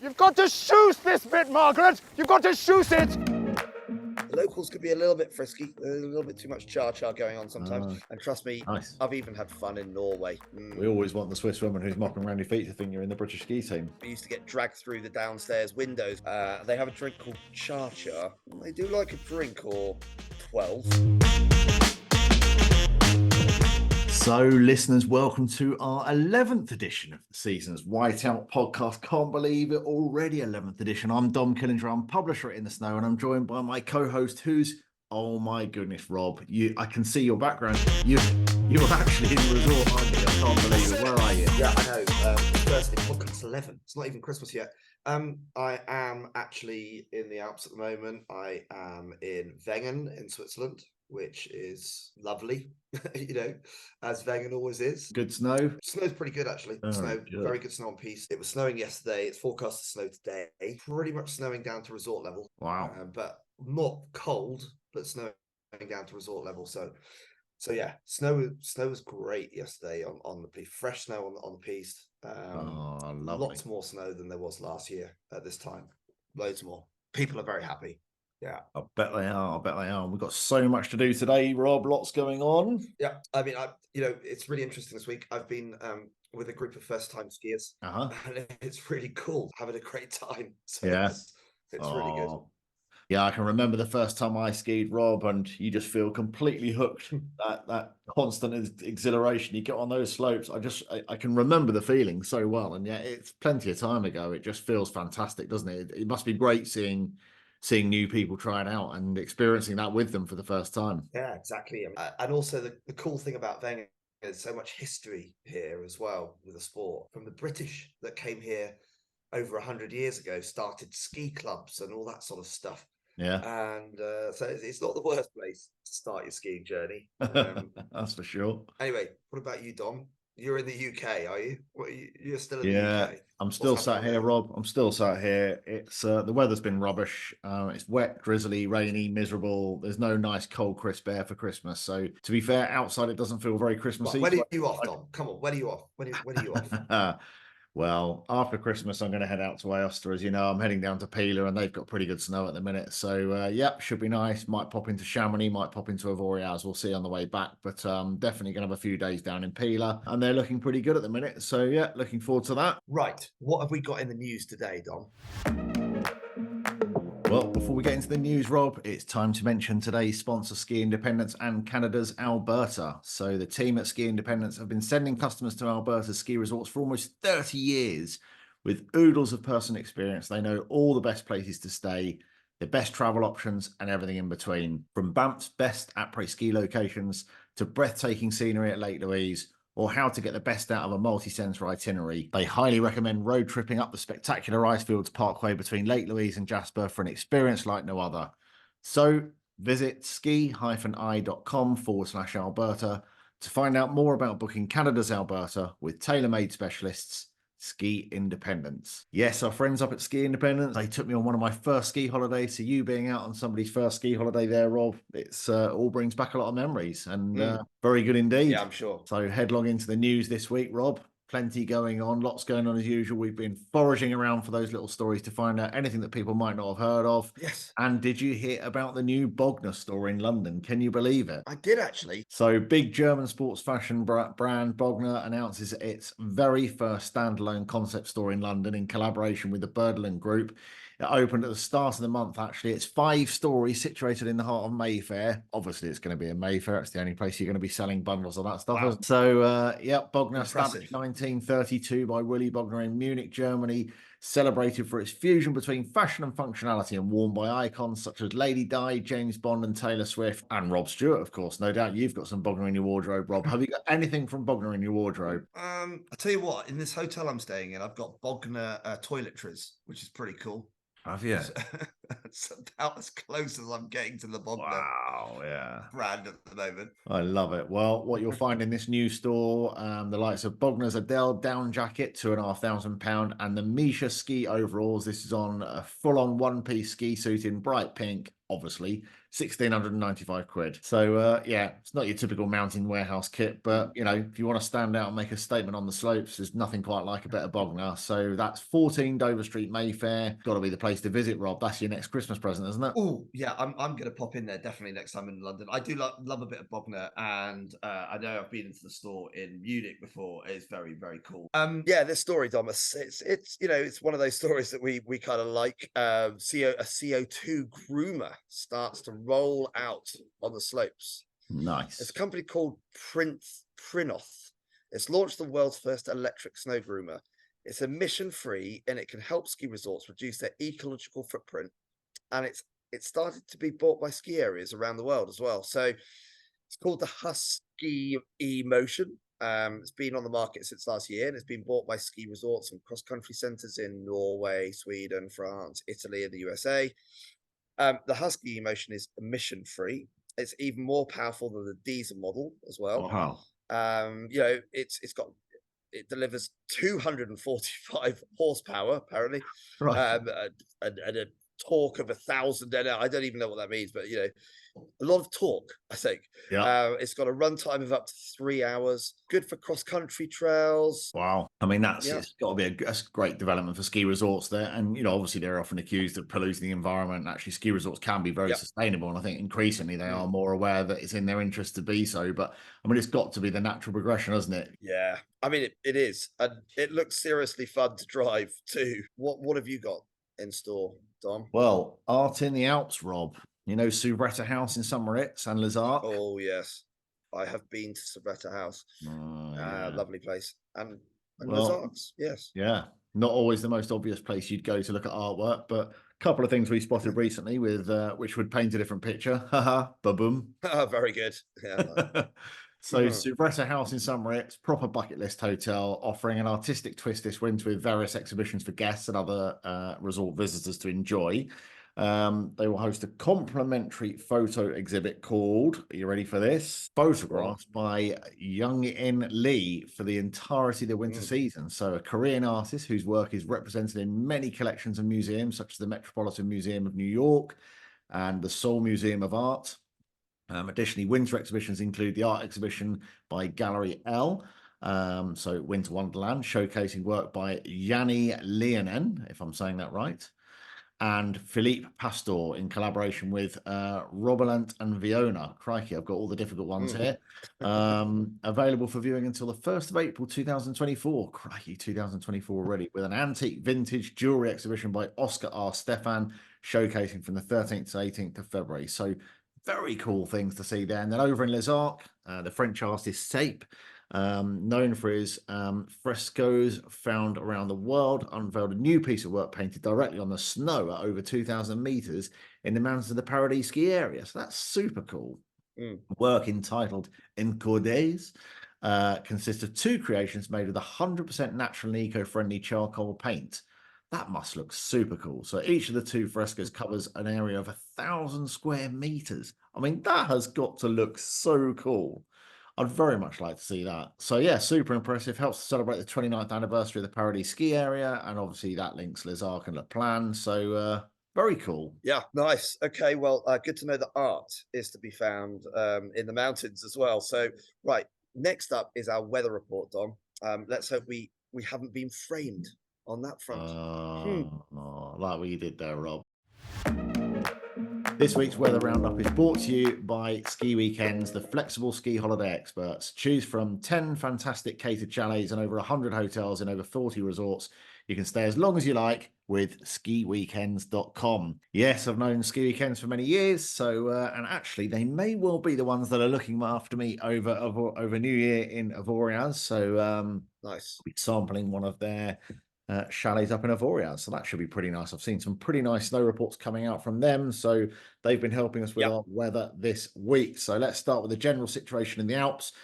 You've got to shoes this bit, Margaret. You've got to shoes it. The locals could be a little bit frisky, a little bit too much cha-cha going on sometimes. And trust me, Nice. I've even had fun in Norway. We always want the Swiss woman who's mopping around your feet to think you're in the British ski team. We used to get dragged through the downstairs windows. They have a drink called cha-cha. They do like a drink or 12. So, listeners, welcome to our 11th edition of the season's Whiteout podcast. Can't believe it, already 11th edition. I'm Dom Killinger, I'm publisher at In the Snow, and I'm joined by my co-host, who's, oh my goodness, Rob, I can see your background. You're actually in the resort, aren't you? I can't believe it. Where are you? Yeah, I know. First, it's podcast 11. It's not even Christmas yet. I am actually in the Alps at the moment. I am in Wengen in Switzerland, which is lovely, as Wengen always is. Good snow? Snow's pretty good, actually. Very good snow on piste. It was snowing yesterday. It's forecast to snow today. Pretty much snowing down to resort level. Wow. But not cold, but snowing down to resort level. So yeah, snow was great yesterday on the piste. Fresh snow on the piste. Lovely. Lots more snow than there was last year at this time. Loads more. People are very happy. Yeah, I bet they are. We've got so much to do today, Rob. Lots going on. Yeah, I mean, it's really interesting this week. I've been with a group of first-time skiers, and it's really cool. Having a great time. So yeah, it's really good. Yeah, I can remember the first time I skied, Rob, and you just feel completely hooked. that constant exhilaration you get on those slopes. I can remember the feeling so well, and yet it's plenty of time ago. It just feels fantastic, doesn't it? It must be great seeing new people try it out and experiencing that with them for the first time. Yeah, exactly. And also the cool thing about Wengen is so much history here as well with the sport. From the British that came here over 100 years ago, started ski clubs and all that sort of stuff. Yeah. And so it's not the worst place to start your skiing journey. That's for sure. Anyway, what about you, Dom? You're in the UK, are you? You're still in the UK? I'm still sat here, Rob. I'm still sat here. It's the weather's been rubbish. It's wet, drizzly, rainy, miserable. There's no nice, cold, crisp air for Christmas. So, to be fair, outside it doesn't feel very Christmassy. When are you off, Dom? Come on, when are you off? When are you off? Well, after Christmas, I'm going to head out to Aosta. As you know, I'm heading down to Pila, and they've got pretty good snow at the minute. So, should be nice. Might pop into Chamonix, might pop into Avoriaz. We'll see on the way back. But definitely going to have a few days down in Pila, and they're looking pretty good at the minute. So, yeah, looking forward to that. Right. What have we got in the news today, Dom? Well, before we get into the news, Rob, it's time to mention today's sponsor, Ski Independence and Canada's Alberta. So the team at Ski Independence have been sending customers to Alberta's ski resorts for almost 30 years. With oodles of personal experience, they know all the best places to stay, the best travel options, and everything in between. From Banff's best après-ski locations to breathtaking scenery at Lake Louise, or how to get the best out of a multi-sensor itinerary, they highly recommend road tripping up the spectacular Icefields Parkway between Lake Louise and Jasper for an experience like no other. So visit ski-i.com/Alberta to find out more about booking Canada's Alberta with tailor-made specialists, Ski Independence. Yes, our friends up at Ski Independence, they took me on one of my first ski holidays. So you being out on somebody's first ski holiday there, Rob, it's all brings back a lot of memories, and very good indeed. Yeah, I'm sure. So headlong into the news this week, Rob. Plenty going on, lots going on as usual. We've been foraging around for those little stories to find out anything that people might not have heard of. Yes. And did you hear about the new Bognor store in London? Can you believe it? I did, actually. So big German sports fashion brand Bognor announces its very first standalone concept store in London in collaboration with the Birdland Group. It opened at the start of the month, actually. It's 5 stories situated in the heart of Mayfair. Obviously, it's going to be in Mayfair. It's the only place you're going to be selling bundles of that stuff. Wow. So, Bognor, established 1932 by Willy Bognor in Munich, Germany, celebrated for its fusion between fashion and functionality and worn by icons such as Lady Di, James Bond and Taylor Swift, and Rob Stewart, of course. No doubt you've got some Bognor in your wardrobe, Rob. Have you got anything from Bognor in your wardrobe? I'll tell you what, in this hotel I'm staying in, I've got Bognor toiletries, which is pretty cool. Have you? It's about as close as I'm getting to the Bognor brand at the moment. I love it. Well, what you'll find in this new store, the likes of Bognor's Adele down jacket, £2,500, and the Misha ski overalls. This is on a full-on one-piece ski suit in bright pink, obviously, 1,695 quid. So yeah, it's not your typical mountain warehouse kit, but you know, if you want to stand out and make a statement on the slopes, there's nothing quite like a bit of Bognor. So that's 14 Dover Street, Mayfair. Got to be the place to visit, Rob. That's your next Christmas present, isn't it? Oh yeah, I'm going to pop in there definitely next time in London. I do love a bit of Bognor, and I know I've been into the store in Munich before. It's very cool. Yeah, this story, Thomas. It's you know, it's one of those stories that we kind of like. A CO2 groomer starts to roll out on the slopes. Nice. It's a company called Prinoth. It's launched the world's first electric snow groomer. It's emission-free and it can help ski resorts reduce their ecological footprint. And it's started to be bought by ski areas around the world as well. So it's called the Husky E-Motion. It's been on the market since last year, and it's been bought by ski resorts and cross-country centres in Norway, Sweden, France, Italy, and the USA. The Husky E-Motion is emission-free. It's even more powerful than the diesel model as well. Wow. You know, it delivers 245 horsepower apparently, Right. and a torque of 1,000 NL. I don't even know what that means, but you know, a lot of torque, I think. Yeah. It's got a runtime of up to 3 hours. Good for cross-country trails. Wow. I mean, that's Yeah. it's got to be a great development for ski resorts there. And, you know, obviously they're often accused of polluting the environment. Actually, ski resorts can be very Yep. sustainable. And I think increasingly they are more aware that it's in their interest to be so. But I mean, it's got to be the natural progression, hasn't it? Yeah. I mean, it is. And it looks seriously fun to drive too. What have you got in store, Dom? Well, art in the Alps, Rob. You know, Suvretta House in Moritz and Les Arcs. Oh, yes. I have been to Suvretta House. Yeah. Lovely place. And Well, Les Arcs, yes. Yeah, not always the most obvious place you'd go to look at artwork, but a couple of things we spotted recently with which would paint a different picture. Haha, ba-boom. Very good. Yeah. So Suvretta House in Moritz, proper bucket list hotel, offering an artistic twist this winter with various exhibitions for guests and other resort visitors to enjoy. They will host a complimentary photo exhibit called, are you ready for this? Photographs by Young-in Lee for the entirety of the winter season. So a Korean artist whose work is represented in many collections and museums, such as the Metropolitan Museum of New York and the Seoul Museum of Art. Additionally, winter exhibitions include the art exhibition by Gallery L, so Winter Wonderland, showcasing work by Yanni Leonen, if I'm saying that right, and Philippe Pastor in collaboration with Robelant and Viona. Crikey, I've got all the difficult ones here. Available for viewing until the 1st of April 2024. Crikey, 2024 already, with an antique vintage jewelry exhibition by Oscar R. Stefan, showcasing from the 13th to 18th of February. So very cool things to see there. And then over in Les Arcs, the French artist Sape, known for his frescoes found around the world, unveiled a new piece of work painted directly on the snow at over 2,000 meters in the mountains of the Paradis ski area. So that's super cool. Work entitled Encordés consists of 2 creations made with 100% natural and eco-friendly charcoal paint. That must look super cool. So each of the 2 frescoes covers an area of 1,000 square meters. I mean, that has got to look so cool. I'd very much like to see that. So yeah, super impressive. Helps to celebrate the 29th anniversary of the Paradis ski area. And obviously that links Les Arcs and La Plan. So very cool. Yeah, nice. Okay, well, good to know that art is to be found in the mountains as well. So, right, next up is our weather report, Dom. Let's hope we haven't been framed on that front. Like what you did there, Rob. This week's weather roundup is brought to you by Ski Weekends, the flexible ski holiday experts. Choose from 10 fantastic catered chalets and over 100 hotels in over 40 resorts. You can stay as long as you like with skiweekends.com. Yes, I've known Ski Weekends for many years, so and actually they may well be the ones that are looking after me over New Year in Avoriaz. So nice. I'll be sampling one of their chalets up in Avoriaz, so that should be pretty nice. I've seen some pretty nice snow reports coming out from them, so they've been helping us with our weather this week. So let's start with the general situation in the Alps.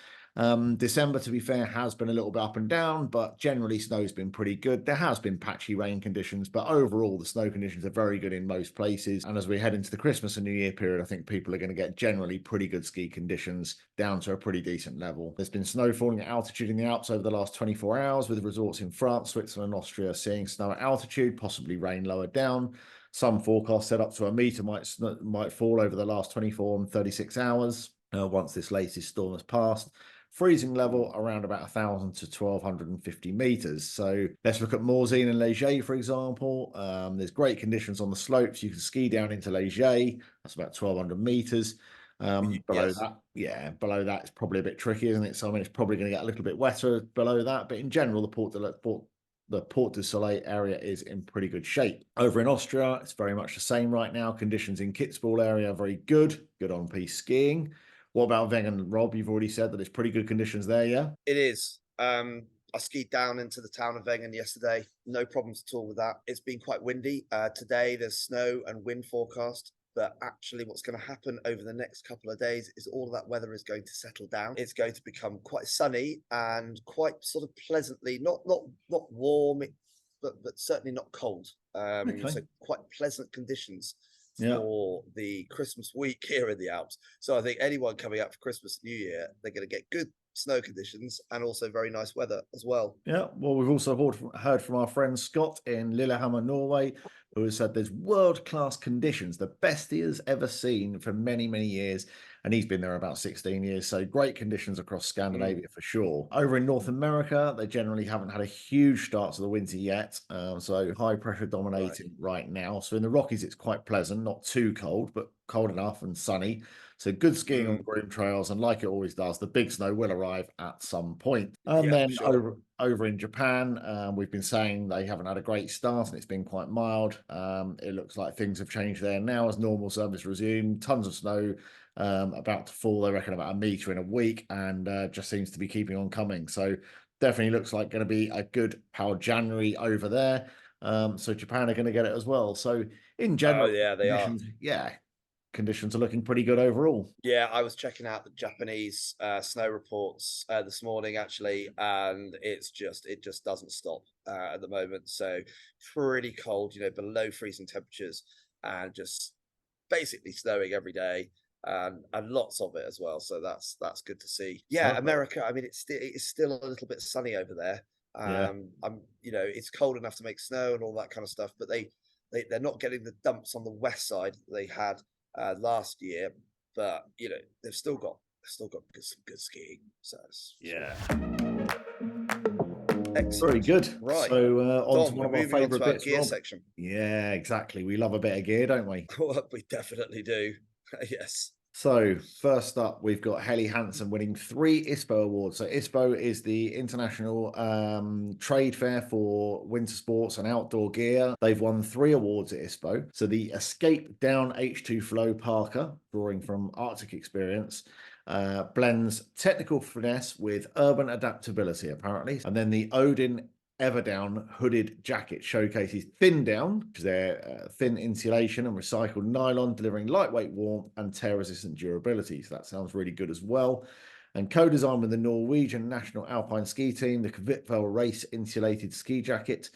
December, to be fair, has been a little bit up and down, but generally snow's been pretty good. There has been patchy rain conditions, but overall the snow conditions are very good in most places. And as we head into the Christmas and New Year period, I think people are going to get generally pretty good ski conditions down to a pretty decent level. There's been snow falling at altitude in the Alps over the last 24 hours, with resorts in France, Switzerland, and Austria seeing snow at altitude, possibly rain lower down. Some forecasts said up to a metre might fall over the last 24 and 36 hours once this latest storm has passed. Freezing level around about 1,000 to 1,250 metres. So let's look at Morzine and Léger, for example. There's great conditions on the slopes. You can ski down into Léger. That's about 1,200 metres. Below that, below that it's probably a bit tricky, isn't it? So I mean, it's probably going to get a little bit wetter below that. But in general, the Port du Soleil area is in pretty good shape. Over in Austria, it's very much the same right now. Conditions in Kitzbühel area are very good. Good on-piste skiing. What about Wengen, Rob? You've already said that it's pretty good conditions there, yeah? It is. I skied down into the town of Wengen yesterday. No problems at all with that. It's been quite windy. Today there's snow and wind forecast. But actually what's going to happen over the next couple of days is all of that weather is going to settle down. It's going to become quite sunny and quite sort of pleasantly, not warm, but certainly not cold. So quite pleasant conditions for the Christmas week here in the Alps. So I think anyone coming out for Christmas, New Year, they're going to get good snow conditions and also very nice weather as well. Yeah, well, we've also heard from our friend Scott in Lillehammer, Norway, who has said there's world-class conditions, the best he has ever seen for many, many years. And he's been there about 16 years. So great conditions across Scandinavia for sure. Over in North America, they generally haven't had a huge start to the winter yet. So high pressure dominating right now. So in the Rockies, it's quite pleasant, not too cold, but cold enough and sunny. So good skiing on groom trails, and like it always does, the big snow will arrive at some point. And then over in Japan, we've been saying they haven't had a great start and it's been quite mild. It looks like things have changed there now as normal service resumed. Tons of snow about to fall, they reckon about a metre in a week, and just seems to be keeping on coming. So definitely looks like going to be a good power January over there. So Japan are going to get it as well. So in general, they are. Yeah, conditions are looking pretty good overall. Yeah, I was checking out the Japanese snow reports this morning actually, and it just doesn't stop at the moment. So pretty cold, below freezing temperatures, and just basically snowing every day, and lots of it as well. So that's good to see. Yeah, America. I mean, it's still a little bit sunny over there. It's cold enough to make snow and all that kind of stuff, but they're not getting the dumps on the west side that they had last year, but they've still got some good skiing. So excellent. Very good. Right. So on to Dom, one of our favourite bits, gear Rob. section. Yeah, exactly. We love a bit of gear, don't we? We definitely do. Yes. So first up, we've got Helly Hansen winning 3 ISPO awards. So ISPO is the international trade fair for winter sports and outdoor gear. They've won 3 awards at ISPO. So the Escape Down H2 Flow Parker, drawing from Arctic experience, blends technical finesse with urban adaptability, apparently. And then the Odin Everdown hooded jacket showcases Thin Down, which is their thin insulation and recycled nylon, delivering lightweight warmth and tear-resistant durability. So that sounds really good as well. And co-designed with the Norwegian National Alpine Ski Team, the Kvitvel Race insulated ski jacket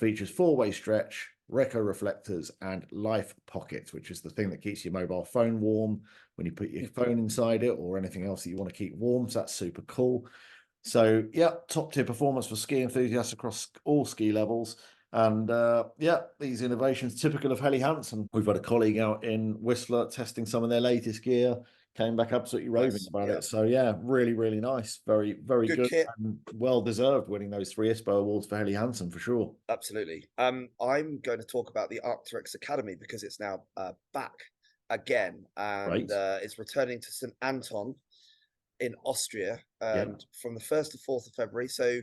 features 4-way stretch, Reco reflectors, and life pockets, which is the thing that keeps your mobile phone warm when you put your phone inside it or anything else that you want to keep warm. So that's super cool. So, yeah, top-tier performance for ski enthusiasts across all ski levels. And, these innovations typical of Helly Hansen. We've got a colleague out in Whistler testing some of their latest gear, came back absolutely raving about it. So, yeah, really, really nice. Very, very good kit. And well-deserved winning those 3 ISPO awards for Helly Hansen, for sure. Absolutely. I'm going to talk about the Arc'teryx Academy because it's now back again. And it's returning to St. Anton in Austria from the 1st to 4th of February. So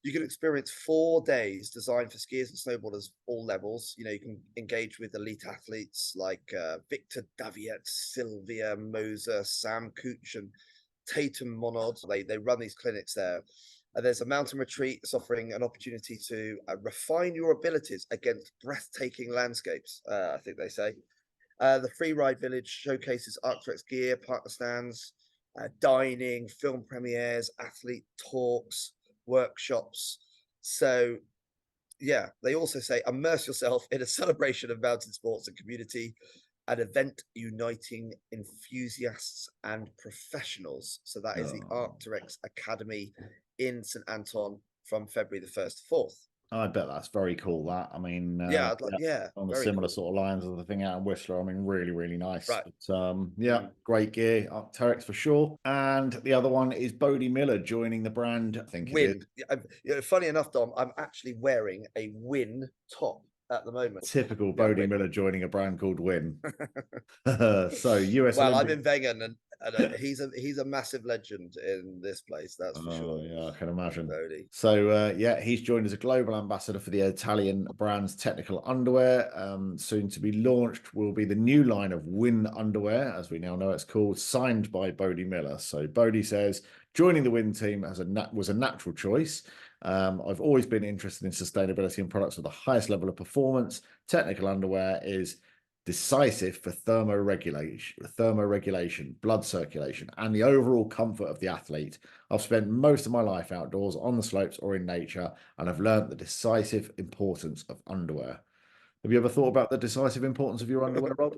you can experience 4 days designed for skiers and snowboarders all levels. You can engage with elite athletes like Victor Daviet, Sylvia Moser, Sam Cooch, and Tatum Monod. They run these clinics there. There's a mountain retreat that's offering an opportunity to refine your abilities against breathtaking landscapes, I think they say. The Free Ride Village showcases Arc'teryx gear, partner stands, dining, film premieres, athlete talks, workshops. So, yeah, they also say immerse yourself in a celebration of mountain sports and community, an event uniting enthusiasts and professionals. So that is the Arc'teryx Academy in St. Anton from February the 1st to 4th. I bet that's very cool. That I mean, Yeah, I'd like, yeah, on the very similar cool. sort of lines of the thing out in Whistler. I mean, really, really nice. Right. But, yeah, great gear, Terex for sure. And the other one is Bodie Miller joining the brand. I think it is. Win. Funny enough, Dom, I'm actually wearing a Win top at the moment. Typical Yeah, Bodie Win. Miller joining a brand called Win. So US Well, Olympic. I'm in Wengen, and he's a massive legend in this place. That's for sure. Yeah, I can imagine. Bodie. So yeah, he's joined as a global ambassador for the Italian brand's technical underwear. Soon to be launched will be the new line of Win underwear, as we now know it's called, signed by Bodie Miller. So Bodie says joining the Win team was a natural choice. I've always been interested in sustainability and products with the highest level of performance. Technical underwear is decisive for thermoregulation, blood circulation, and the overall comfort of the athlete. I've spent most of my life outdoors, on the slopes or in nature, and I've learned the decisive importance of underwear. Have you ever thought about the decisive importance of your underwear, Rob?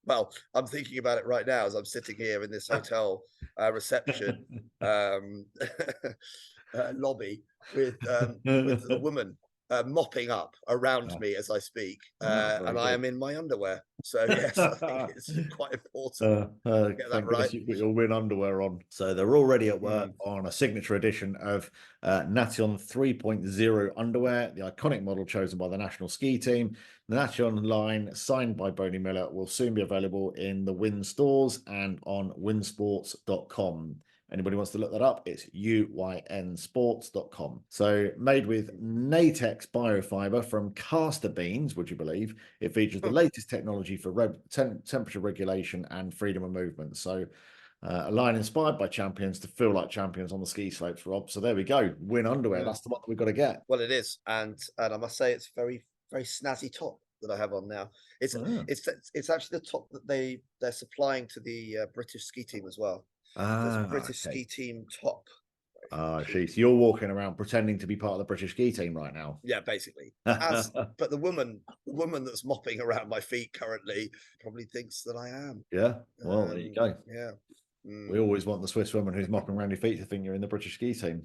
Well, I'm thinking about it right now as I'm sitting here in this hotel reception lobby with the woman mopping up around me as I speak, and I am in my underwear. So yes, I think it's quite important to get that right. You've got your Win underwear on. So they're already at work on a signature edition of Nation 3.0 underwear, the iconic model chosen by the national ski team. The Nation line, signed by Bodie Miller, will soon be available in the Win stores and on winsports.com. Anybody wants to look that up, it's UYNsports.com. So made with Natex biofiber from castor beans, would you believe? It features the latest technology for temperature regulation and freedom of movement. So a line inspired by champions to feel like champions on the ski slopes, Rob. So there we go. Win underwear. That's the one that we've got to get. Well, it is. And I must say it's very, very snazzy top that I have on now. It's actually the top that they're supplying to the British ski team as well. British ski team top. Sheesh, you're walking around pretending to be part of the British ski team right now. Yeah, basically. But the woman that's mopping around my feet currently probably thinks that I am. Yeah. Well, there you go. Yeah. We always want the Swiss woman who's mopping around your feet to think you're in the British ski team.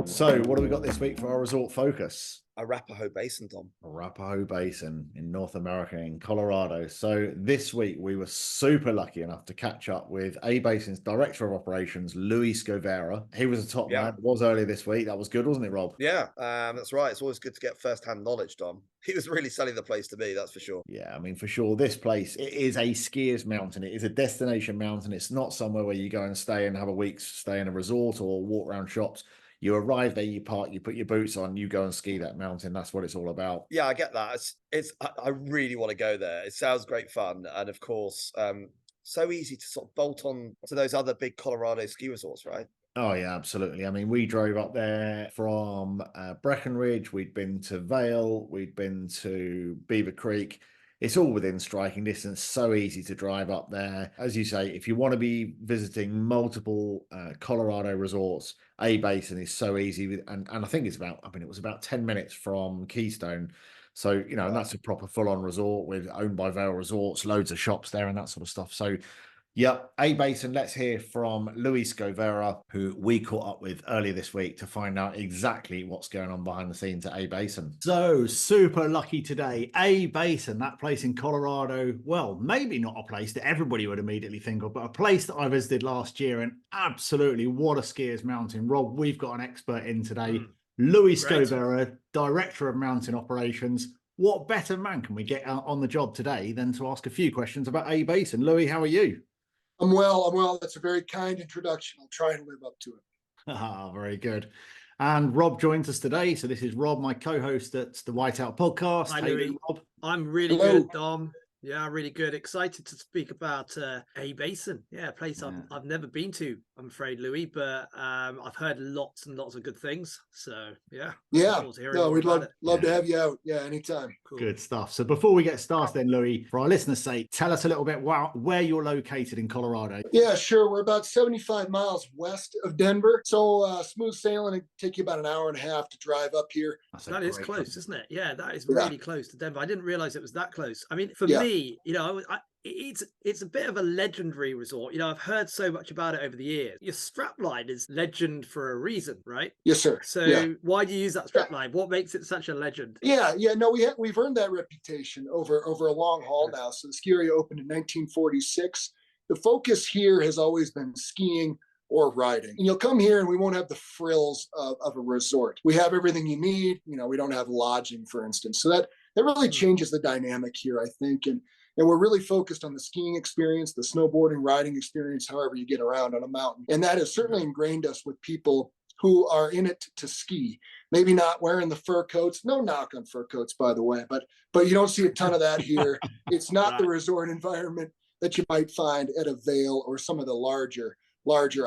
So, what have we got this week for our resort focus? Arapahoe Basin, Dom. Arapahoe Basin in North America, in Colorado. So this week we were super lucky enough to catch up with A-Basin's Director of Operations, Louis Scovera. He was a top man, was earlier this week. That was good, wasn't it, Rob? Yeah, that's right. It's always good to get first-hand knowledge, Dom. He was really selling the place to me, that's for sure. Yeah, I mean, for sure, this place, it is a skier's mountain. It is a destination mountain. It's not somewhere where you go and stay and have a week's stay in a resort or walk around shops. You arrive there, you park, you put your boots on, you go and ski that mountain. That's what it's all about. Yeah, I get that. I really want to go there. It sounds great fun. And of course, so easy to sort of bolt on to those other big Colorado ski resorts, right? Oh, yeah, absolutely. I mean, we drove up there from Breckenridge. We'd been to Vail. We'd been to Beaver Creek. It's all within striking distance, so easy to drive up there. As you say, if you want to be visiting multiple Colorado resorts, A-Basin is so easy. And I think it was about 10 minutes from Keystone. So, and that's a proper full-on resort owned by Vail Resorts, loads of shops there and that sort of stuff. So, yeah, A-Basin, let's hear from Louis Scovera, who we caught up with earlier this week to find out exactly what's going on behind the scenes at A-Basin. So, super lucky today. A-Basin, that place in Colorado, well, maybe not a place that everybody would immediately think of, but a place that I visited last year, and absolutely what a skier's mountain. Rob, we've got an expert in today. Louis Scovera, Director of Mountain Operations. What better man can we get out on the job today than to ask a few questions about A-Basin? Louis, how are you? I'm well. That's a very kind introduction. I'll try and live up to it. Very good. And Rob joins us today. So this is Rob, my co-host at the Whiteout podcast. Hi, how you Louis. doing, Rob? I'm really good, Dom. Yeah, really good. Excited to speak about A-Basin. Yeah, a place I've never been to, I'm afraid, Louis, but I've heard lots and lots of good things. So, yeah. No, we'd love to have you out. Yeah, anytime. Cool. Good stuff. So before we get started then, Louis, for our listeners' sake, tell us a little bit where you're located in Colorado. Yeah, sure. We're about 75 miles west of Denver. So smooth sailing. It'd take you about an hour and a half to drive up here. That is close, isn't it? Yeah, that is really close to Denver. I didn't realize it was that close. I mean, for me, me, it's a bit of a legendary resort. I've heard so much about it over the years. Your strapline is legend for a reason, right? Yes, sir. So why do you use that strapline? What makes it such a legend? Yeah. No, we've earned that reputation over a long haul now. So the ski area opened in 1946. The focus here has always been skiing or riding. And you'll come here and we won't have the frills of a resort. We have everything you need. We don't have lodging, for instance. So that really changes the dynamic here, I think. And we're really focused on the skiing experience, the snowboarding, riding experience, however you get around on a mountain. And that has certainly ingrained us with people who are in it to ski. Maybe not wearing the fur coats. No knock on fur coats, by the way, but you don't see a ton of that here. It's not the resort environment that you might find at a Vail or some of the larger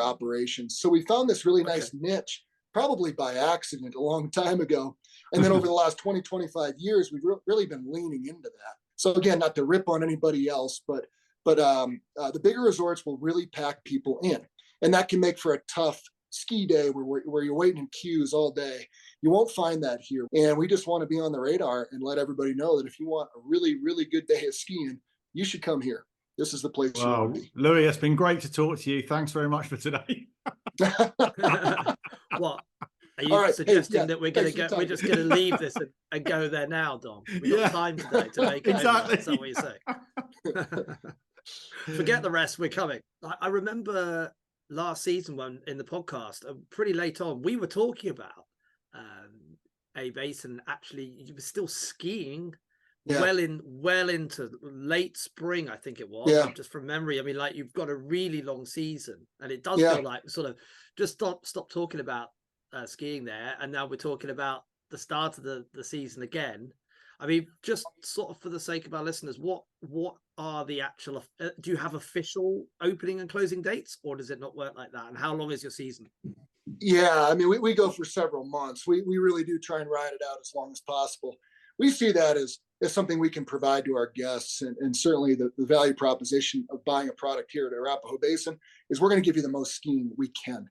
operations. So we found this really nice niche, probably by accident a long time ago. And then over the last 20, 25 years, we've really been leaning into that. So again, not to rip on anybody else, but the bigger resorts will really pack people in. And that can make for a tough ski day where you're waiting in queues all day. You won't find that here. And we just want to be on the radar and let everybody know that if you want a really, really good day of skiing, you should come here. This is the place you want to be. Louis, it's been great to talk to you. Thanks very much for today. What? Are you suggesting that we're going to go? We're just going to leave this and go there now, Dom? We've got time today to make it. Exactly. Is that what you're saying? Forget the rest. We're coming. I remember last season when in the podcast, pretty late on, we were talking about a Basin. Actually, you were still skiing. Well into late spring, I think it was. Just from memory. I mean, like you've got a really long season, and it does feel like sort of just stop talking about skiing there, and now we're talking about the start of the season again. I mean, just sort of for the sake of our listeners, what are the actual? Do you have official opening and closing dates, or does it not work like that? And how long is your season? Yeah, I mean, we go for several months. We really do try and ride it out as long as possible. We see that as something we can provide to our guests, and certainly the value proposition of buying a product here at Arapahoe Basin is we're going to give you the most skiing we can.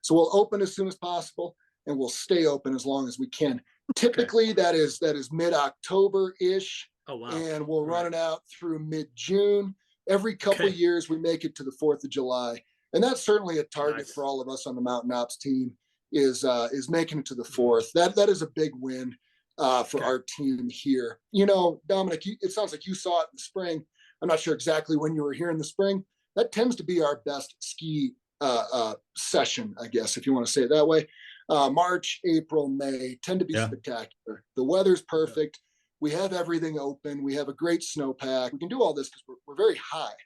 So we'll open as soon as possible, and we'll stay open as long as we can. Typically, that is mid-October-ish, and we'll run it out through mid-June. Every couple of years, we make it to the 4th of July, and that's certainly a target for all of us on the Mountain Ops team is making it to the 4th. That is a big win for our team here. Dominic, it sounds like you saw it in the spring. I'm not sure exactly when you were here in the spring. That tends to be our best ski session, I guess, if you want to say it that way. March, April, May tend to be spectacular. The weather's perfect. We have everything open. We have a great snowpack. We can do all this because we're very high.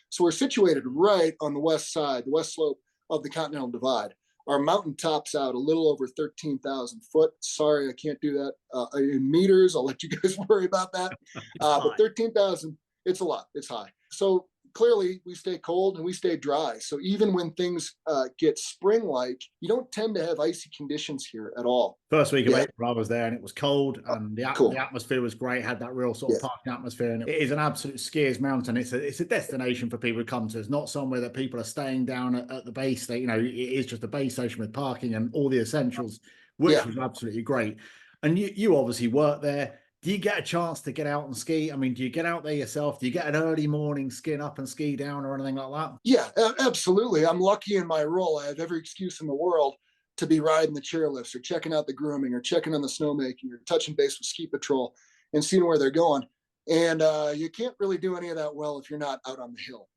So we're situated right on the west side, the west slope of the Continental Divide. Our mountain tops out a little over 13,000 foot. Sorry, I can't do that in meters. I'll let you guys worry about that. But 13,000, it's a lot. It's high. So clearly we stay cold and we stay dry. So even when things get spring-like, you don't tend to have icy conditions here at all. First week of April, I was there and it was cold and the atmosphere was great. Had that real sort of parking atmosphere, and it is an absolute skiers mountain. It's a destination for people to come to. It's not somewhere that people are staying down at the base. It is just a base station with parking and all the essentials, which was absolutely great. And you obviously work there. Do you get a chance to get out and ski? I mean, do you get out there yourself? Do you get an early morning skin up and ski down or anything like that? Yeah, absolutely. I'm lucky in my role. I have every excuse in the world to be riding the chairlifts or checking out the grooming or checking on the snowmaking or touching base with ski patrol and seeing where they're going. And you can't really do any of that well if you're not out on the hill.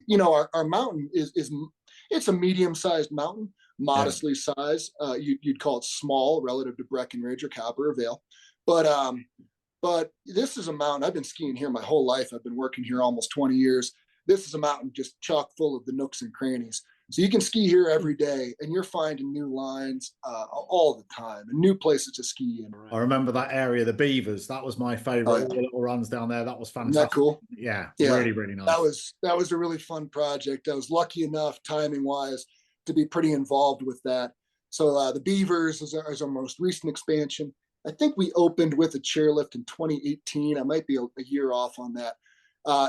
Our mountain it's a medium-sized mountain, modestly sized. You'd call it small relative to Breckenridge or Copper or Vail. But this is a mountain. I've been skiing here my whole life. I've been working here almost 20 years. This is a mountain just chock full of the nooks and crannies. So you can ski here every day, and you're finding new lines all the time and new places to ski in. I remember that area, the Beavers. That was my favorite. All the little runs down there. That was fantastic. Isn't that cool? Yeah, really, really nice. That was a really fun project. I was lucky enough, timing-wise, to be pretty involved with that. So the Beavers is our most recent expansion. I think we opened with a chairlift in 2018. I might be a year off on that.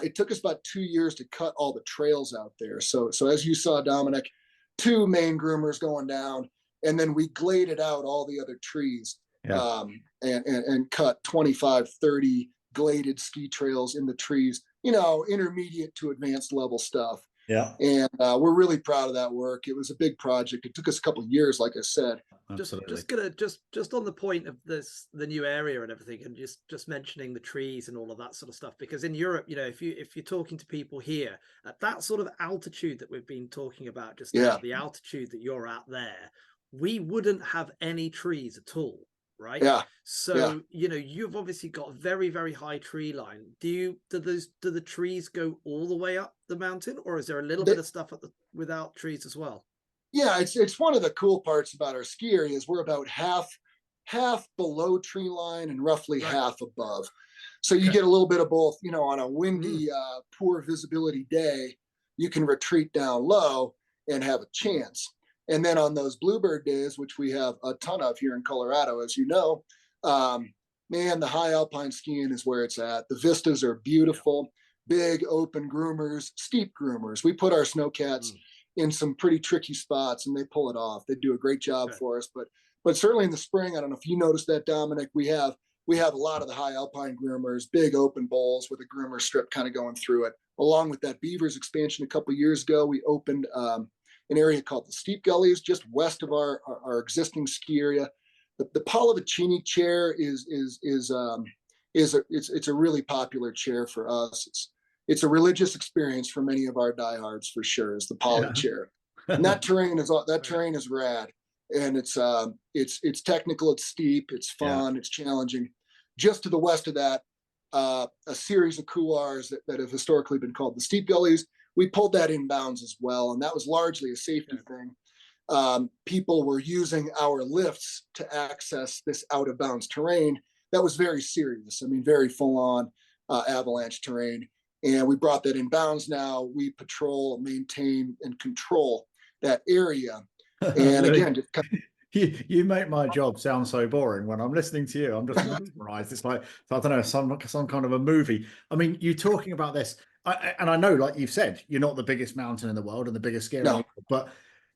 It took us about 2 years to cut all the trails out there. So as you saw, Dominic, 2 main groomers going down, and then we gladed out all the other trees and cut 25, 30 gladed ski trails in the trees, you know, intermediate to advanced level stuff. Yeah. And we're really proud of that work. It was a big project. It took us a couple of years, like I said. Absolutely. Just on the point of this, the new area and everything, and just mentioning the trees and all of that sort of stuff, because in Europe, you know, if you're talking to people here at that sort of altitude that we've been talking about just now, the altitude that you're at there, we wouldn't have any trees at all, right? Yeah. So you know, you've obviously got a very, very high tree line. Do the trees go all the way up the mountain, or is there a little bit of stuff without trees as well? Yeah, it's one of the cool parts about our ski area is we're about half below tree line and roughly half above. So you get a little bit of both. You know, on a windy, poor visibility day, you can retreat down low and have a chance. And then on those bluebird days, which we have a ton of here in Colorado, as you know, man, the high alpine skiing is where it's at. The vistas are beautiful, big open groomers, steep groomers. We put our snowcats in some pretty tricky spots and they pull it off. They do a great job for us. But certainly in the spring, I don't know if you noticed that, Dominic, we have a lot of the high alpine groomers, big open bowls with a groomer strip kind of going through it. Along with that Beavers expansion a couple of years ago, we opened an area called the Steep Gullies, just west of our existing ski area. The Pallavicini chair is a really popular chair for us. It's a religious experience for many of our diehards for sure. Is the Palla chair, and that terrain is rad, and it's technical, it's steep, it's fun, it's challenging. Just to the west of that, a series of couloirs that have historically been called the Steep Gullies. We pulled that in bounds as well, and that was largely a safety thing. People were using our lifts to access this out of bounds terrain that was very serious. I mean, very full on avalanche terrain. And we brought that in bounds now. We patrol, maintain, and control that area. And again, you make my job sound so boring. When I'm listening to you, I'm just mesmerized. It's like, I don't know, some kind of a movie. I mean, you talking about this, and I know, like you've said, you're not the biggest mountain in the world and the biggest ski area, but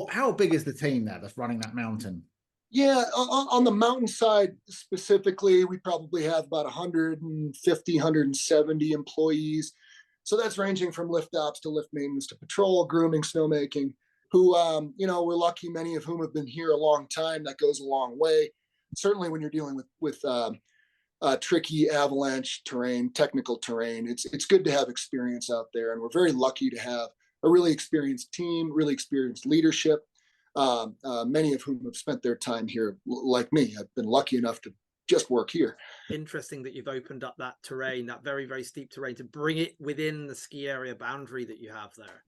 how big is the team there that's running that mountain? Yeah, on the mountainside specifically, we probably have about 150, 170 employees. So that's ranging from lift ops to lift maintenance to patrol, grooming, snowmaking, who, you know, we're lucky, many of whom have been here a long time. That goes a long way. Certainly when you're dealing with tricky avalanche terrain, technical terrain, it's good to have experience out there. And we're very lucky to have a really experienced team, really experienced leadership, many of whom have spent their time here like me. I've been lucky enough to just work here. Interesting that you've opened up that terrain, that very, very steep terrain, to bring it within the ski area boundary that you have there.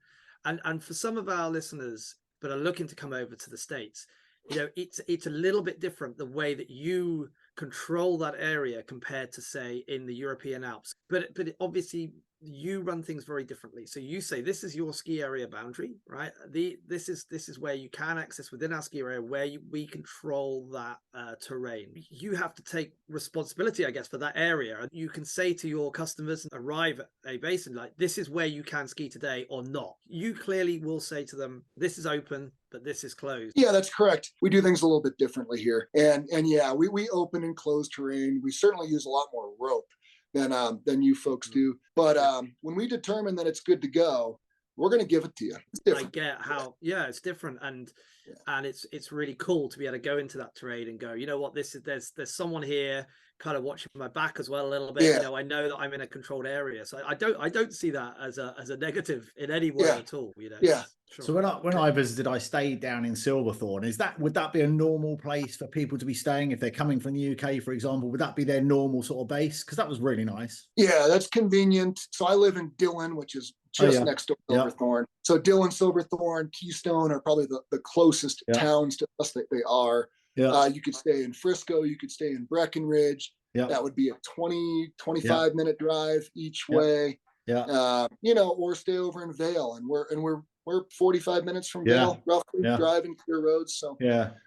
And for some of our listeners that are looking to come over to the States, you know, it's a little bit different the way that you control that area compared to, say, in the European Alps. But obviously you run things very differently. So you say this is your ski area boundary, right? This is where you can access within our ski area, where we control that terrain. You have to take responsibility, I guess, for that area. You can say to your customers, arrive at a basin, like, this is where you can ski today or not. You clearly will say to them, this is open, but this is closed. Yeah, that's correct. We do things a little bit differently here. And yeah, we open and close terrain. We certainly use a lot more rope than you folks do. But when we determine that it's good to go, we're going to give it to you. It's different. I get how, it's different. And it's really cool to be able to go into that terrain and go, you know what, there's someone here kind of watching my back as well a little bit. You know, I know that I'm in a controlled area. So I don't see that as a negative in any way at all, you know. Yeah. Sure. So when I visited, I stayed down in Silverthorne. Would that be a normal place for people to be staying if they're coming from the UK, for example? Would that be their normal sort of base? Because that was really nice. Yeah, that's convenient. So I live in Dillon, which is just next to Silverthorne. So Dillon, Silverthorne, Keystone are probably the closest towns to us that they are. You could stay in Frisco, you could stay in Breckenridge. That would be a 25 minute drive each way. You know, or stay over in Vail, and we're 45 minutes from Vail, roughly, driving clear roads. So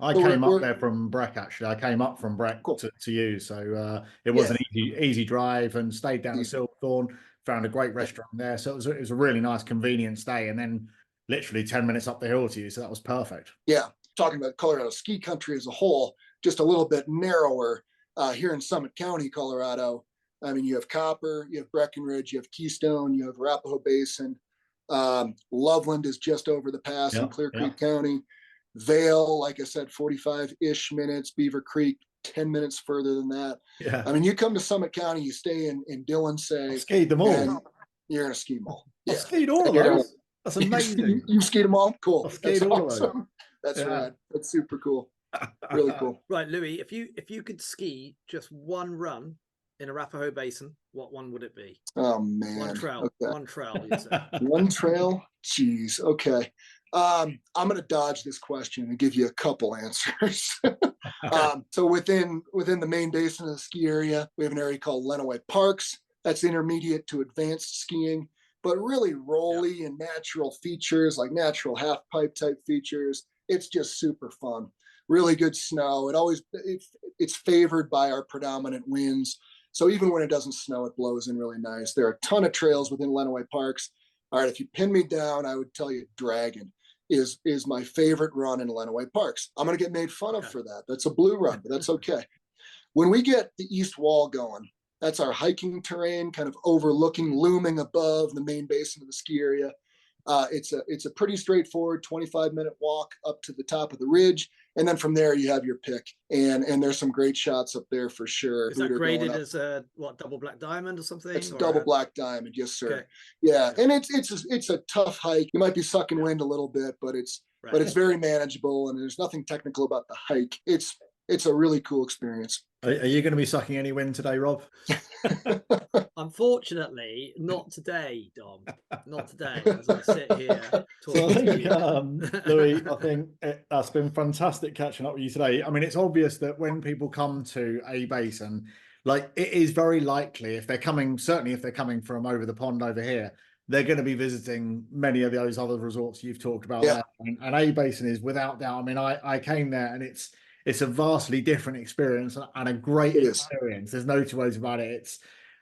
I came up there from Breck, actually. I came up from Breck to you, so it was an easy drive, and stayed down at Silverthorne, found a great restaurant there. So it was a really nice, convenient stay, and then literally 10 minutes up the hill to you. So that was perfect. Yeah, talking about Colorado ski country as a whole, just a little bit narrower here in Summit County, Colorado. I mean, you have Copper, you have Breckenridge, you have Keystone, you have Arapahoe Basin. Loveland is just over the pass in Clear Creek County. Vale, like I said, 45-ish minutes. Beaver Creek, 10 minutes further than that. Yeah. I mean, you come to Summit County, you stay in Dillon, say, skied them all. and you're gonna ski them all. I skied all of those. That's amazing. You skied them all? Cool. I skied That's all of awesome. those. That's Yeah. rad. That's super cool. Really cool. Right, Louis, if you could ski just one run in Arapahoe Basin, what one would it be? Oh man. One trail. Okay. One trail, you'd say. One trail? Jeez. Okay. I'm going to dodge this question and give you a couple answers. So within the main basin of the ski area, we have an area called Lenawee Parks. That's intermediate to advanced skiing, but really rolly and natural features, like natural half pipe type features. It's just super fun. Really good snow. It's favored by our predominant winds. So even when it doesn't snow, it blows in really nice. There are a ton of trails within Lenawee Parks. All right, if you pin me down, I would tell you Dragon is my favorite run in Lenawee Parks. I'm going to get made fun of for that. That's a blue run, but that's okay. When we get the east wall going, that's our hiking terrain, kind of overlooking, looming above the main basin of the ski area. It's a pretty straightforward 25-minute walk up to the top of the ridge. And then from there, you have your pick. And there's some great shots up there for sure. Is that graded as a double black diamond or something? It's double black diamond, yes, sir. Okay. Yeah, and it's a tough hike. You might be sucking wind a little bit, but it's very manageable, and there's nothing technical about the hike. It's a really cool experience. Are you going to be sucking any wind today, Rob? Unfortunately, not today, Dom. Not today, as I sit here So talking to you. Louis, I think that's been fantastic catching up with you today. I mean, it's obvious that when people come to a basin, like it is very likely if they're coming from over the pond over here, they're going to be visiting many of those other resorts you've talked about. Yeah. There. And a basin is without doubt. I mean, I came there and it's a vastly different experience and a great experience. There's no two ways about it.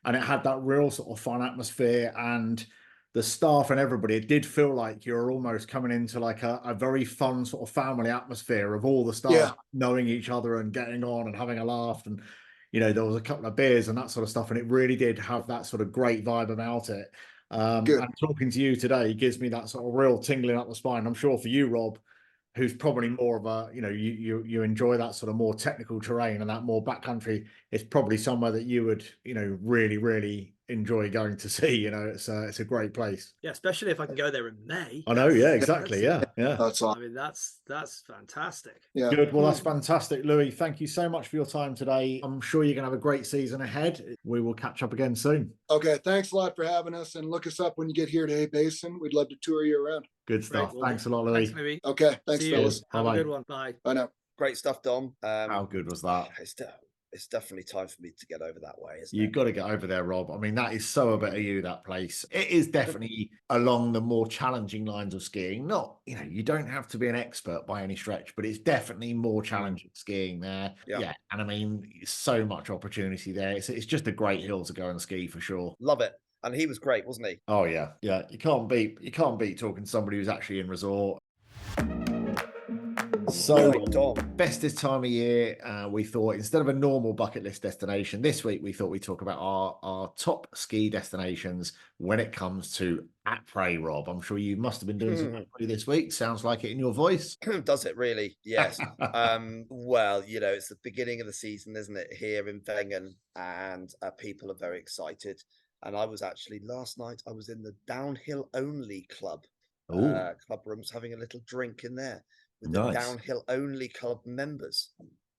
And it had that real sort of fun atmosphere, and the staff and everybody, it did feel like you're almost coming into like a very fun sort of family atmosphere of all the staff knowing each other and getting on and having a laugh. And, you know, there was a couple of beers and that sort of stuff. And it really did have that sort of great vibe about it. And talking to you today gives me that sort of real tingling up the spine. I'm sure for you, Rob, who's probably more of a, you know, you enjoy that sort of more technical terrain and that more backcountry, it's probably somewhere that you would, you know, really, really enjoy going to see. You know, it's a great place. Yeah, especially if I can go there in May. I know, yeah, exactly. Yeah. That's awesome. I mean, that's fantastic. Yeah. Good. Well, that's fantastic, Louis. Thank you so much for your time today. I'm sure you're going to have a great season ahead. We will catch up again soon. Okay, thanks a lot for having us, and look us up when you get here to A Basin. We'd love to tour you around. Good stuff. Great. Well, thanks a lot, Louis. Thanks, Louis. Okay, thanks, See you. fellas. Have Bye-bye. a good one. Bye. Bye now. Great stuff, Dom. How good was that? It's definitely time for me to get over that way, isn't You've it? got to get over there, Rob. I mean, that is so a bit of you, that place. It is definitely along the more challenging lines of skiing. Not, you know, you don't have to be an expert by any stretch, but it's definitely more challenging skiing there. Yeah. And I mean, so much opportunity there. It's just a great hill to go and ski for sure. Love it. And he was great, wasn't he? Oh yeah. Yeah. You can't beat talking to somebody who's actually in resort. So, Dom. bestest time of year, we thought instead of a normal bucket list destination, this week we thought we'd talk about our top ski destinations when it comes to après, Rob. I'm sure you must have been doing some après this week. Sounds like it in your voice. Does it really? Yes. Well, you know, it's the beginning of the season, isn't it, here in Wengen, and people are very excited. And I was actually, last night, I was in the downhill only club rooms having a little drink in there with the downhill only club members.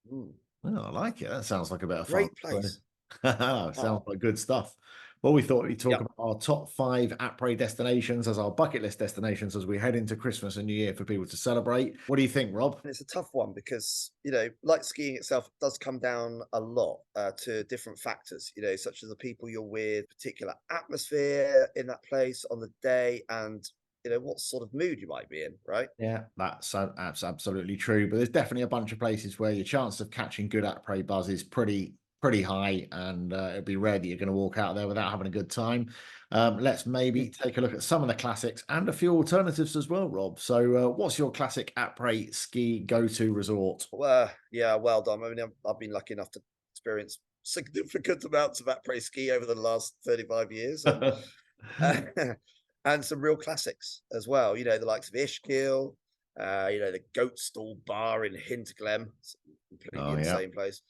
Well, I like it. That sounds like a bit of Great fun. place. Sounds like good stuff. Well, we thought we'd talk about our top 5 après destinations as our bucket list destinations as we head into Christmas and New Year for people to celebrate. What do you think, Rob? And it's a tough one because, you know, like skiing itself does come down a lot to different factors, you know, such as the people you're with, particular atmosphere in that place on the day, and you know, what sort of mood you might be in, right? Yeah, that's absolutely true. But there's definitely a bunch of places where your chance of catching good après buzz is pretty high, and it'd be rare that you're going to walk out there without having a good time. Let's maybe take a look at some of the classics and a few alternatives as well, Rob. So what's your classic après ski go-to resort? Well, yeah, well done. I mean, I've been lucky enough to experience significant amounts of après-ski over the last 35 years. And some real classics as well. You know, the likes of Ishkill, you know, the Goat Stall Bar in Hinterglemm, completely insane place.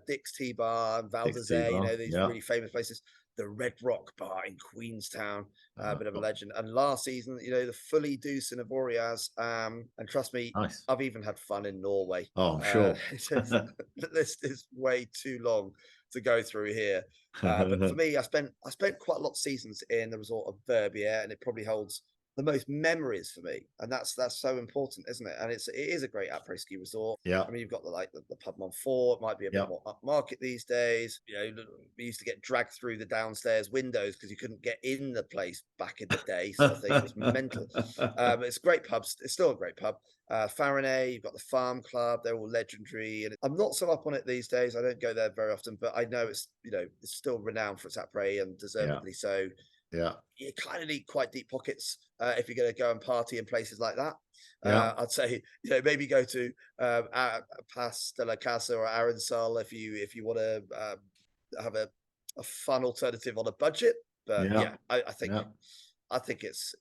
Dick's Tea Bar and Val d'Isere, you know, these really famous places. The Red Rock Bar in Queenstown, a bit of a legend. And last season, you know, the Fully Deuce in Avoriaz. And trust me, I've even had fun in Norway. Oh, I'm sure. The list is way too long to go through here. But for me, I spent quite a lot of seasons in the resort of Verbier, and it probably holds the most memories for me, and that's so important, isn't it? And it is a great après-ski resort. Yeah, I mean, you've got the pub Montfort. It might be a bit more upmarket these days. You know, we used to get dragged through the downstairs windows because you couldn't get in the place back in the day. So I think it was mental. It's a great pub. It's still a great pub. Faranet, you've got the Farm Club. They're all legendary, and I'm not so up on it these days. I don't go there very often, but I know it's, you know, it's still renowned for its après, and deservedly so. Yeah, you kind of need quite deep pockets if you're going to go and party in places like that. I'd say, you know, maybe go to Pas de la Casa or Arinsal if you want to have a fun alternative on a budget. But I think it's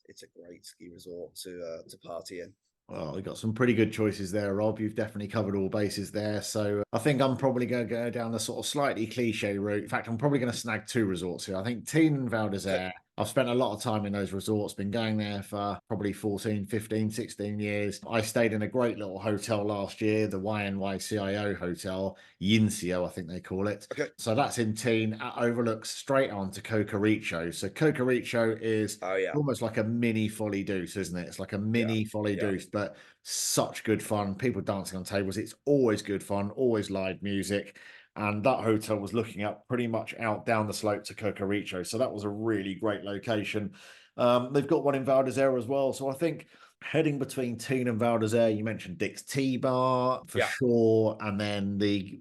a great ski resort to party in. Well, we've got some pretty good choices there, Rob. You've definitely covered all bases there. So I think I'm probably going to go down the sort of slightly cliche route. In fact, I'm probably going to snag two resorts here. I think Teen and Val d'Isere. I've spent a lot of time in those resorts, been going there for probably 14, 15, 16 years. I stayed in a great little hotel last year, the YNYCIO Hotel, Yincio, I think they call it. Okay. So that's in Teen. It overlooks straight on to Cocoricho. So Cocoricho is almost like a mini Folly Deuce, isn't it? It's like a mini Folly Deuce, but such good fun. People dancing on tables. It's always good fun, always live music. And that hotel was looking up pretty much out down the slope to Cocoricho. So that was a really great location. They've got one in Val d'Isere as well. So I think heading between Teen and Val d'Isere, you mentioned Dick's Tea Bar for sure. And then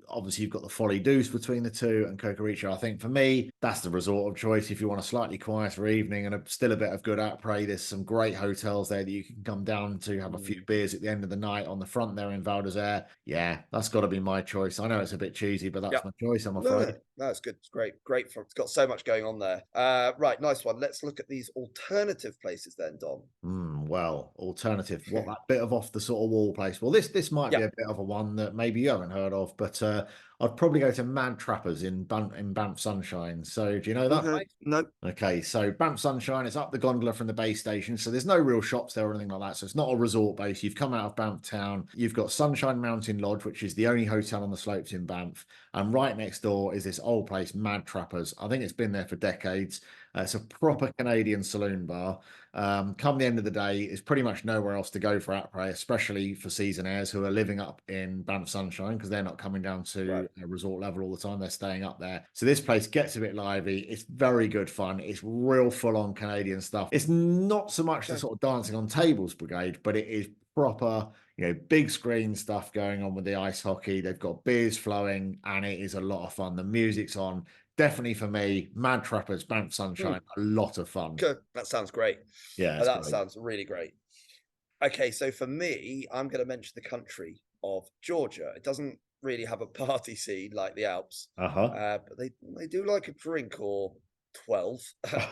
obviously you've got the Folly Deuce between the two and Cocoricho. I think for me, that's the resort of choice. If you want a slightly quieter evening and still a bit of good après, there's some great hotels there that you can come down to, have a few beers at the end of the night on the front there in Val d'Isere. Yeah, that's got to be my choice. I know it's a bit cheesy, but that's my choice, I'm afraid. No, it's good. It's great. Great for it's got so much going on there. Right, nice one. Let's look at these alternative places then, Dom. Well, alternative. What, that bit of off the sort of wall place? Well, this might be a bit of a one that maybe you haven't heard of, but I'd probably go to Mad Trappers in Banff Sunshine. So do you know that place? No. Okay, so Banff Sunshine, it's up the gondola from the base station. So there's no real shops there or anything like that. So it's not a resort base. You've come out of Banff town. You've got Sunshine Mountain Lodge, which is the only hotel on the slopes in Banff. And right next door is this old place, Mad Trappers. I think it's been there for decades. It's a proper Canadian saloon bar. Come the end of the day, it's pretty much nowhere else to go for après, especially for seasonaires who are living up in Banff Sunshine, because they're not coming down to a resort level all the time. They're staying up there. So this place gets a bit lively. It's very good fun. It's real full-on Canadian stuff. It's not so much the sort of dancing on tables brigade, but it is proper, you know, big screen stuff going on with the ice hockey. They've got beers flowing, and it is a lot of fun. The music's on. Definitely for me, Mad Trappers, Banff Sunshine, a lot of fun. Good. That sounds great. Yeah, that sounds really great. Okay, so for me, I'm going to mention the country of Georgia. It doesn't really have a party scene like the Alps, but they do like a drink or 12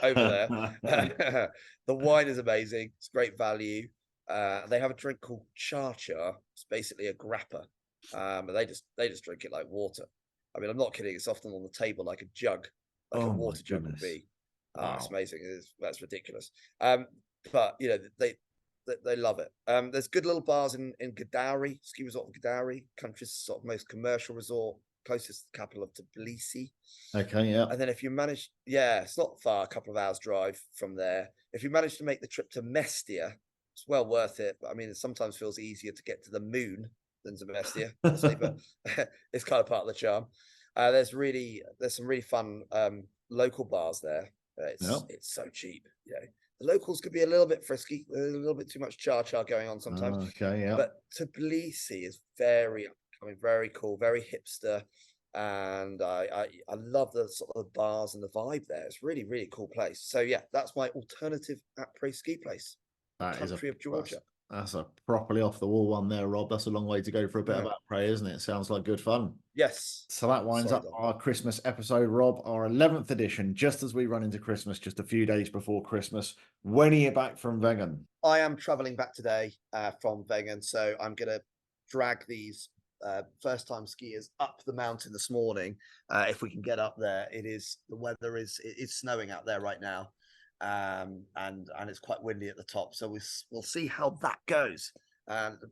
over there. The wine is amazing. It's great value. They have a drink called cha-cha. It's basically a grappa. They just drink it like water. I mean, I'm not kidding. It's often on the table like a jug, like a water jug would be. It's amazing. That's ridiculous. But you know, they love it. There's good little bars in Gdańsk, ski resort of Gdańsk, country's sort of most commercial resort, closest to the capital of Tbilisi. Okay, yeah. And then if you manage, it's not far, a couple of hours drive from there. If you manage to make the trip to Mestia, it's well worth it. But I mean, it sometimes feels easier to get to the moon than to Mestia, but it's kind of part of the charm. There's some really fun local bars there. It's so cheap. You know, the locals could be a little bit frisky, a little bit too much cha-cha going on sometimes. Okay, yeah. But Tbilisi is very upcoming, very cool, very hipster, and I love the sort of bars and the vibe there. It's really, really cool place. So yeah, that's my alternative après-ski place. That country of Georgia. That's a properly off the wall one there, Rob. That's a long way to go for a bit of après, isn't it? Sounds like good fun. Yes. So that winds up our Christmas episode, Rob, our 11th edition, just as we run into Christmas, just a few days before Christmas. When are you back from Wengen? I am traveling back today from Wengen, so I'm going to drag these first-time skiers up the mountain this morning. If we can get up there, the weather is snowing out there right now, and it's quite windy at the top. So we'll see how that goes.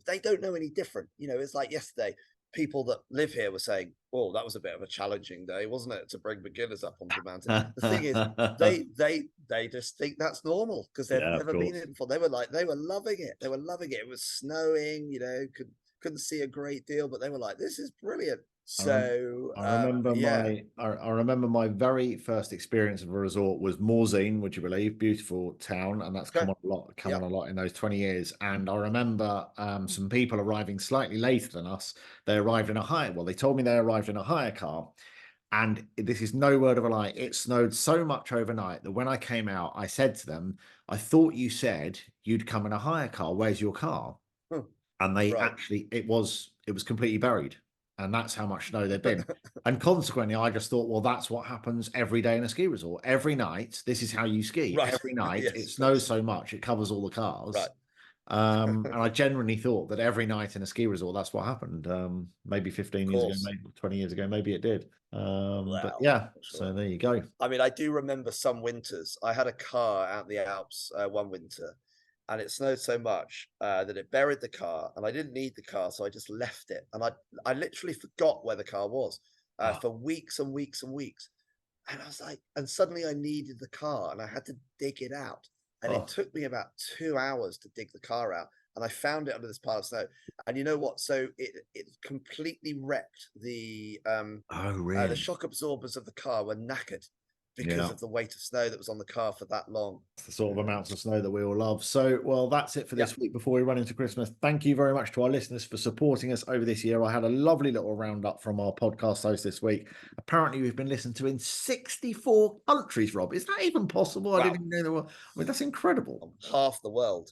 They don't know any different. It's like yesterday. People that live here were saying, "Oh, that was a bit of a challenging day, wasn't it, to bring beginners up onto the mountain?" The thing is, they just think that's normal because they've never been here before. They were loving it. They were loving it. It was snowing, couldn't see a great deal, but they were like, "This is brilliant." So I remember my very first experience of a resort was Morzine, would you believe? Beautiful town, and that's come on a lot in those 20 years. And I remember some people arriving slightly later than us. They arrived in they told me they arrived in a hire car. And this is no word of a lie. It snowed so much overnight that when I came out, I said to them, "I thought you said you'd come in a hire car. Where's your car?" And they actually, it was completely buried. And that's how much snow there'd been. And consequently, I just thought, well, that's what happens every day in a ski resort. Every night, this is how you ski. Right. Every night, Yes. It snows so much, it covers all the cars. Right. And I genuinely thought that every night in a ski resort, that's what happened. Maybe 15 years ago, maybe 20 years ago, maybe it did. But yeah, so there you go. I mean, I do remember some winters. I had a car out in the Alps one winter, and it snowed so much that it buried the car, and I didn't need the car, so I just left it. And I literally forgot where the car was for weeks and weeks and weeks. And I was like, and suddenly I needed the car, and I had to dig it out. And it took me about 2 hours to dig the car out. And I found it under this pile of snow. And you know what? So it completely wrecked the shock absorbers of the car were knackered because of the weight of snow that was on the car for that long. It's the sort of amounts of snow that we all love. So, well, that's it for this week before we run into Christmas. Thank you very much to our listeners for supporting us over this year. I had a lovely little roundup from our podcast host this week. Apparently, we've been listened to in 64 countries, Rob. Is that even possible? Wow. I didn't even know there were. I mean, that's incredible. Half the world.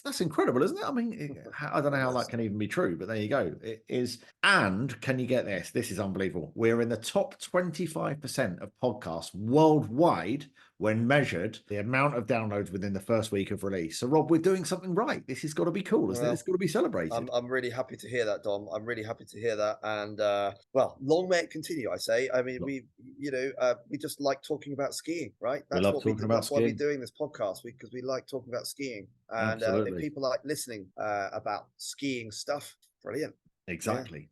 That's incredible, isn't it? I mean, I don't know how that can even be true, but there you go. It is. And can you get this? This is unbelievable. We're in the top 25% of podcasts worldwide when measured the amount of downloads within the first week of release. So, Rob, we're doing something right. This has got to be cool, isn't it? It's got to be celebrated. I'm really happy to hear that, Dom. I'm really happy to hear that. And, well, long may it continue, I say. I mean, we just like talking about skiing, right? That's why we're doing this podcast, because we like talking about skiing. And if people like listening about skiing stuff, brilliant. Exactly.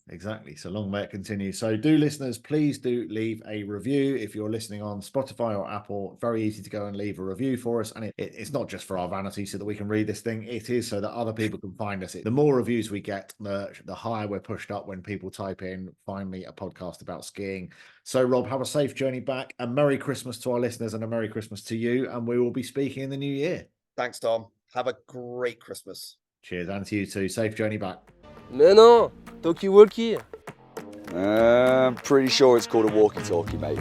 So long may it continue. So do listeners, please do leave a review. If you're listening on Spotify or Apple, very easy to go and leave a review for us. And it's not just for our vanity so that we can read this thing. It is so that other people can find us. The more reviews we get, the higher we're pushed up when people type in, find me a podcast about skiing. So Rob, have a safe journey back. A Merry Christmas to our listeners and a Merry Christmas to you. And we will be speaking in the new year. Thanks, Dom. Have a great Christmas. Cheers, and to you too. Safe journey back. Mais non, talkie-walkie. I'm pretty sure it's called a walkie-talkie, mate.